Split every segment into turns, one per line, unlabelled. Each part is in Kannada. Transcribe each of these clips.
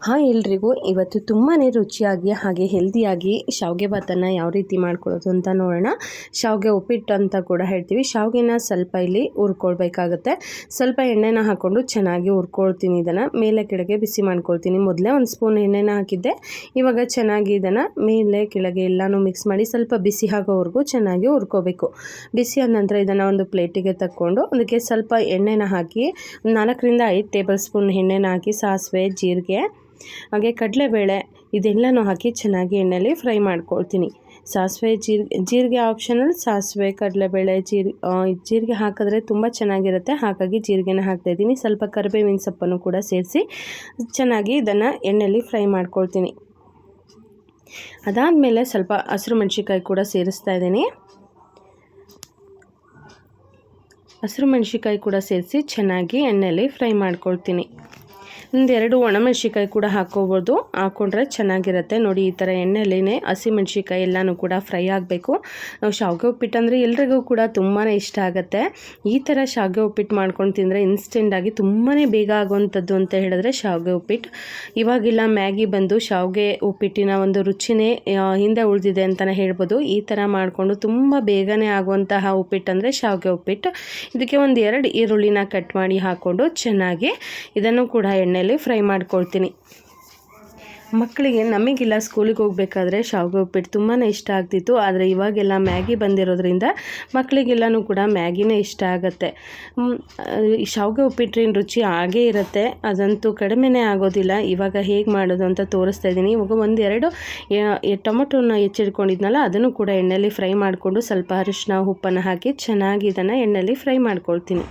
ಹಾಯ್ ಎಲ್ರಿಗೂ, ಇವತ್ತು ತುಂಬಾ ರುಚಿಯಾಗಿ ಹಾಗೆ ಹೆಲ್ದಿಯಾಗಿ ಶಾವಿಗೆ ಭಾತನ್ನು ಯಾವ ರೀತಿ ಮಾಡ್ಕೊಳ್ಳೋದು ಅಂತ ನೋಡೋಣ. ಶಾವಿಗೆ ಉಪ್ಪಿಟ್ಟು ಅಂತ ಕೂಡ ಹೇಳ್ತೀವಿ. ಶಾವಿಗೆನ ಸ್ವಲ್ಪ ಇಲ್ಲಿ ಹುರ್ಕೊಳ್ಬೇಕಾಗುತ್ತೆ. ಸ್ವಲ್ಪ ಎಣ್ಣೆನ ಹಾಕ್ಕೊಂಡು ಚೆನ್ನಾಗಿ ಹುರ್ಕೊಳ್ತೀನಿ. ಇದನ್ನು ಮೇಲೆ ಕೆಳಗೆ ಬಿಸಿ ಮಾಡ್ಕೊಳ್ತೀನಿ. ಮೊದಲೇ ಒಂದು ಸ್ಪೂನ್ ಎಣ್ಣೆನ ಹಾಕಿದ್ದೆ. ಇವಾಗ ಚೆನ್ನಾಗಿ ಇದನ್ನು ಮೇಲೆ ಕೆಳಗೆ ಎಲ್ಲನೂ ಮಿಕ್ಸ್ ಮಾಡಿ ಸ್ವಲ್ಪ ಬಿಸಿ ಆಗೋವರೆಗೂ ಚೆನ್ನಾಗಿ ಹುರ್ಕೋಬೇಕು. ಬಿಸಿ ಆದ ನಂತರ ಇದನ್ನು ಒಂದು ಪ್ಲೇಟಿಗೆ ತಕ್ಕೊಂಡು ಅದಕ್ಕೆ ಸ್ವಲ್ಪ ಎಣ್ಣೆನ ಹಾಕಿ 4 ರಿಂದ 5 ಟೇಬಲ್ ಸ್ಪೂನ್ ಎಣ್ಣೆನ ಹಾಕಿ ಸಾಸಿವೆ, ಜೀರಿಗೆ ಹಾಗೆ ಕಡಲೆಬೇಳೆ ಇದೆಲ್ಲನೂ ಹಾಕಿ ಚೆನ್ನಾಗಿ ಎಣ್ಣೆಯಲ್ಲಿ ಫ್ರೈ ಮಾಡ್ಕೊಳ್ತೀನಿ. ಸಾಸಿವೆ, ಜೀರಿಗೆ ಆಪ್ಷನಲ್. ಸಾಸಿವೆ, ಕಡಲೆಬೇಳೆ, ಜೀರಿಗೆ ಹಾಕಿದ್ರೆ ತುಂಬ ಚೆನ್ನಾಗಿರುತ್ತೆ. ಹಾಗಾಗಿ ಜೀರಿಗೆನ ಹಾಕ್ತಾಯಿದ್ದೀನಿ. ಸ್ವಲ್ಪ ಕರಿಬೇವಿನ ಸೊಪ್ಪನ್ನು ಕೂಡ ಸೇರಿಸಿ ಚೆನ್ನಾಗಿ ಇದನ್ನು ಎಣ್ಣೆಯಲ್ಲಿ ಫ್ರೈ ಮಾಡ್ಕೊಳ್ತೀನಿ. ಅದಾದಮೇಲೆ ಸ್ವಲ್ಪ ಹಸಿರು ಮೆಣಸಿನ್ಕಾಯಿ ಕೂಡ ಸೇರಿಸ್ತಾ ಇದ್ದೀನಿ. ಹಸಿರು ಮೆಣಸಿನ್ಕಾಯಿ ಕೂಡ ಸೇರಿಸಿ ಚೆನ್ನಾಗಿ ಎಣ್ಣೆಯಲ್ಲಿ ಫ್ರೈ ಮಾಡ್ಕೊಳ್ತೀನಿ. 1-2 ಒಣಮೆಣಸಿನ್ಕಾಯಿ ಕೂಡ ಹಾಕ್ಕೋಬೋದು. ಹಾಕ್ಕೊಂಡ್ರೆ ಚೆನ್ನಾಗಿರುತ್ತೆ. ನೋಡಿ, ಈ ಥರ ಎಣ್ಣೆಯಲ್ಲೇ ಹಸಿ ಮೆಣಸಿನ್ಕಾಯಿ ಎಲ್ಲನೂ ಕೂಡ ಫ್ರೈ ಆಗಬೇಕು. ನಾವು ಶಾವಿಗೆ ಉಪ್ಪಿಟ್ಟು ಅಂದರೆ ಎಲ್ರಿಗೂ ಕೂಡ ತುಂಬಾ ಇಷ್ಟ ಆಗುತ್ತೆ. ಈ ಥರ ಶಾವಿಗೆ ಉಪ್ಪಿಟ್ಟು ಮಾಡ್ಕೊಂಡು ತಿಂದರೆ ಇನ್ಸ್ಟೆಂಟಾಗಿ ತುಂಬಾ ಬೇಗ ಆಗುವಂಥದ್ದು ಅಂತ ಹೇಳಿದ್ರೆ ಶಾವಿಗೆ ಉಪ್ಪಿಟ್ಟು. ಇವಾಗೆಲ್ಲ ಮ್ಯಾಗಿ ಬಂದು ಶಾವಿಗೆ ಉಪ್ಪಿಟ್ಟಿನ ಒಂದು ರುಚಿನೇ ಹಿಂದೆ ಉಳಿದಿದೆ ಅಂತಲೇ ಹೇಳ್ಬೋದು. ಈ ಥರ ಮಾಡಿಕೊಂಡು ತುಂಬ ಬೇಗನೆ ಆಗುವಂತಹ ಉಪ್ಪಿಟ್ಟು ಅಂದರೆ ಶಾವಿಗೆ ಉಪ್ಪಿಟ್ಟು. ಇದಕ್ಕೆ 1-2 ಈರುಳ್ಳಿನ ಕಟ್ ಮಾಡಿ ಹಾಕ್ಕೊಂಡು ಚೆನ್ನಾಗಿ ಇದನ್ನು ಕೂಡ ಎಣ್ಣೆಯಲ್ಲಿ ಫ್ರೈ ಮಾಡ್ಕೊಳ್ತೀನಿ. ಮಕ್ಕಳಿಗೆ ನಮಗೆಲ್ಲ ಸ್ಕೂಲಿಗೆ ಹೋಗಬೇಕಾದ್ರೆ ಶಾವಿಗೆ ಉಪ್ಪಿಟ್ಟು ತುಂಬಾ ಇಷ್ಟ ಆಗ್ತಿತ್ತು. ಆದರೆ ಇವಾಗೆಲ್ಲ ಮ್ಯಾಗಿ ಬಂದಿರೋದ್ರಿಂದ ಮಕ್ಕಳಿಗೆಲ್ಲನೂ ಕೂಡ ಮ್ಯಾಗಿನೇ ಇಷ್ಟ ಆಗುತ್ತೆ. ಶಾವಿಗೆ ಉಪ್ಪಿಟ್ಟಿನ ರುಚಿ ಹಾಗೇ ಇರುತ್ತೆ, ಅದಂತೂ ಕಡಿಮೆನೇ ಆಗೋದಿಲ್ಲ. ಇವಾಗ ಹೇಗೆ ಮಾಡೋದು ಅಂತ ತೋರಿಸ್ತಾ ಇದ್ದೀನಿ. ಇವಾಗ 1-2 ಟೊಮೊಟೊನ ಹೆಚ್ಚಿಟ್ಕೊಂಡಿದ್ನಲ್ಲ ಅದನ್ನು ಕೂಡ ಎಣ್ಣೆಯಲ್ಲಿ ಫ್ರೈ ಮಾಡಿಕೊಂಡು ಸ್ವಲ್ಪ ಅರಿಶಿನ, ಉಪ್ಪನ್ನು ಹಾಕಿ ಚೆನ್ನಾಗಿ ಇದನ್ನು ಎಣ್ಣೆಯಲ್ಲಿ ಫ್ರೈ ಮಾಡ್ಕೊಳ್ತೀನಿ.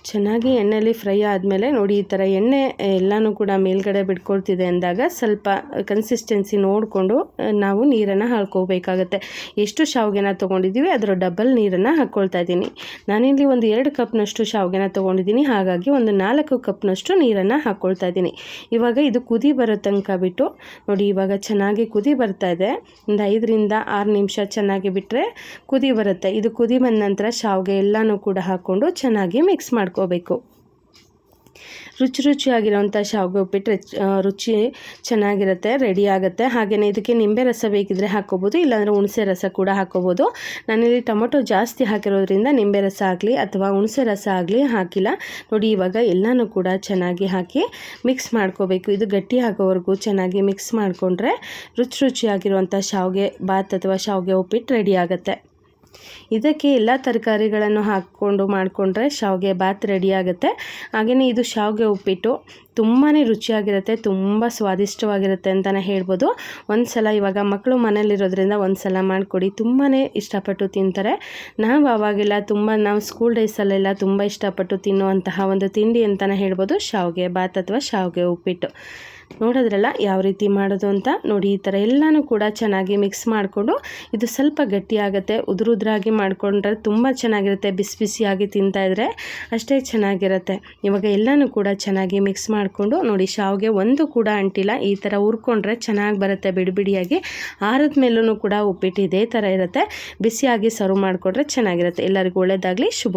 ಚೆನ್ನಾಗಿ ಎಣ್ಣೆಯಲ್ಲಿ ಫ್ರೈ ಆದಮೇಲೆ ನೋಡಿ, ಈ ಥರ ಎಣ್ಣೆ ಎಲ್ಲನೂ ಕೂಡ ಮೇಲ್ಗಡೆ ಬಿಟ್ಕೊಳ್ತಿದೆ ಅಂದಾಗ ಸ್ವಲ್ಪ ಕನ್ಸಿಸ್ಟೆನ್ಸಿ ನೋಡಿಕೊಂಡು ನಾವು ನೀರನ್ನು ಹಾಕ್ಕೋಬೇಕಾಗತ್ತೆ. ಎಷ್ಟು ಶಾವಿಗೆನ ತೊಗೊಂಡಿದ್ದೀವಿ ಅದರ ಡಬಲ್ ನೀರನ್ನು ಹಾಕ್ಕೊಳ್ತಾ ಇದ್ದೀನಿ. ನಾನಿಲ್ಲಿ 1-2 ಕಪ್ನಷ್ಟು ಶಾವಿಗೆನ ತೊಗೊಂಡಿದ್ದೀನಿ. ಹಾಗಾಗಿ 4 ಕಪ್ನಷ್ಟು ನೀರನ್ನು ಹಾಕ್ಕೊಳ್ತಾ ಇದ್ದೀನಿ. ಇವಾಗ ಇದು ಕುದಿ ಬರೋ ತನಕ ಬಿಟ್ಟು ನೋಡಿ, ಇವಾಗ ಚೆನ್ನಾಗಿ ಕುದಿ ಬರ್ತಾ ಇದೆ. 5 ರಿಂದ 6 ನಿಮಿಷ ಚೆನ್ನಾಗಿ ಬಿಟ್ಟರೆ ಕುದಿ ಬರುತ್ತೆ. ಇದು ಕುದಿ ಬಂದ ನಂತರ ಶಾವಿಗೆ ಎಲ್ಲನೂ ಕೂಡ ಹಾಕ್ಕೊಂಡು ಚೆನ್ನಾಗಿ ಮಿಕ್ಸ್ ಮಾಡ್ಕೋಬೇಕು. ರುಚಿಯಾಗಿರೋಂಥ ಶಾವಿಗೆ ಉಪ್ಪಿಟ್ಟು ರುಚಿ ಚೆನ್ನಾಗಿರುತ್ತೆ, ರೆಡಿ ಆಗುತ್ತೆ. ಹಾಗೆಯೇ ಇದಕ್ಕೆ ನಿಂಬೆ ರಸ ಬೇಕಿದ್ರೆ ಹಾಕ್ಕೋಬೋದು, ಇಲ್ಲಾಂದರೆ ಹುಣಸೆ ರಸ ಕೂಡ ಹಾಕ್ಕೋಬೋದು. ನಾನಿಲ್ಲಿ ಟೊಮೊಟೊ ಜಾಸ್ತಿ ಹಾಕಿರೋದ್ರಿಂದ ನಿಂಬೆ ರಸ ಆಗಲಿ ಅಥವಾ ಹುಣಸೆ ರಸ ಆಗಲಿ ಹಾಕಿಲ್ಲ. ನೋಡಿ, ಇವಾಗ ಎಲ್ಲನೂ ಕೂಡ ಚೆನ್ನಾಗಿ ಹಾಕಿ ಮಿಕ್ಸ್ ಮಾಡ್ಕೋಬೇಕು. ಇದು ಗಟ್ಟಿ ಆಗೋವರೆಗೂ ಚೆನ್ನಾಗಿ ಮಿಕ್ಸ್ ಮಾಡಿಕೊಂಡ್ರೆ ರುಚಿಯಾಗಿರುವಂಥ ಶಾವಿಗೆ ಭಾತ್ ಅಥವಾ ಶಾವಿಗೆ ಉಪ್ಪಿಟ್ಟು ರೆಡಿ ಆಗುತ್ತೆ. ಇದಕ್ಕೆ ಎಲ್ಲ ತರಕಾರಿಗಳನ್ನು ಹಾಕ್ಕೊಂಡು ಮಾಡಿಕೊಂಡ್ರೆ ಶಾವಿಗೆ ಭಾತ್ ರೆಡಿ ಆಗುತ್ತೆ. ಹಾಗೆಯೇ ಇದು ಶಾವಿಗೆ ಉಪ್ಪಿಟ್ಟು ತುಂಬಾ ರುಚಿಯಾಗಿರುತ್ತೆ, ತುಂಬ ಸ್ವಾದಿಷ್ಟವಾಗಿರುತ್ತೆ ಅಂತಲೇ ಹೇಳ್ಬೋದು. ಸಲ ಇವಾಗ ಮಕ್ಕಳು ಮನೇಲಿರೋದ್ರಿಂದ ಸಲ ಮಾಡಿಕೊಡಿ, ತುಂಬಾ ಇಷ್ಟಪಟ್ಟು ತಿಂತಾರೆ. ನಾವು ಸ್ಕೂಲ್ ಡೇಸಲ್ಲೆಲ್ಲ ತುಂಬ ಇಷ್ಟಪಟ್ಟು ತಿನ್ನುವಂತಹ ಒಂದು ತಿಂಡಿ ಅಂತಲೇ ಹೇಳ್ಬೋದು ಶಾವಿಗೆ ಭಾತ್ ಅಥವಾ ಶಾವಿಗೆ ಉಪ್ಪಿಟ್ಟು. ನೋಡಿದ್ರಲ್ಲ ಯಾವ ರೀತಿ ಮಾಡೋದು ಅಂತ. ನೋಡಿ, ಈ ಥರ ಎಲ್ಲನೂ ಕೂಡ ಚೆನ್ನಾಗಿ ಮಿಕ್ಸ್ ಮಾಡಿಕೊಂಡು ಇದು ಸ್ವಲ್ಪ ಗಟ್ಟಿಯಾಗುತ್ತೆ. ಉದುರಾಗಿ ಮಾಡಿಕೊಂಡ್ರೆ ತುಂಬ ಚೆನ್ನಾಗಿರುತ್ತೆ. ಬಿಸಿಯಾಗಿ ತಿಂತಾಯಿದ್ರೆ ಅಷ್ಟೇ ಚೆನ್ನಾಗಿರುತ್ತೆ. ಇವಾಗ ಎಲ್ಲನೂ ಕೂಡ ಚೆನ್ನಾಗಿ ಮಿಕ್ಸ್ ಮಾಡಿಕೊಂಡು ನೋಡಿ, ಶಾವಿಗೆ ಒಂದು ಕೂಡ ಅಂಟಿಲ್ಲ. ಈ ಥರ ಹುರ್ಕೊಂಡ್ರೆ ಚೆನ್ನಾಗಿ ಬರುತ್ತೆ ಬಿಡಿಯಾಗಿ. ಆರದ ಮೇಲೂ ಕೂಡ ಉಪ್ಪಿಟ್ಟು ಇದೇ ಥರ ಇರುತ್ತೆ. ಬಿಸಿಯಾಗಿ ಸರ್ವ್ ಮಾಡಿಕೊಂಡ್ರೆ ಚೆನ್ನಾಗಿರುತ್ತೆ. ಎಲ್ಲರಿಗೂ ಒಳ್ಳೆಯದಾಗಲಿ. ಶುಭ.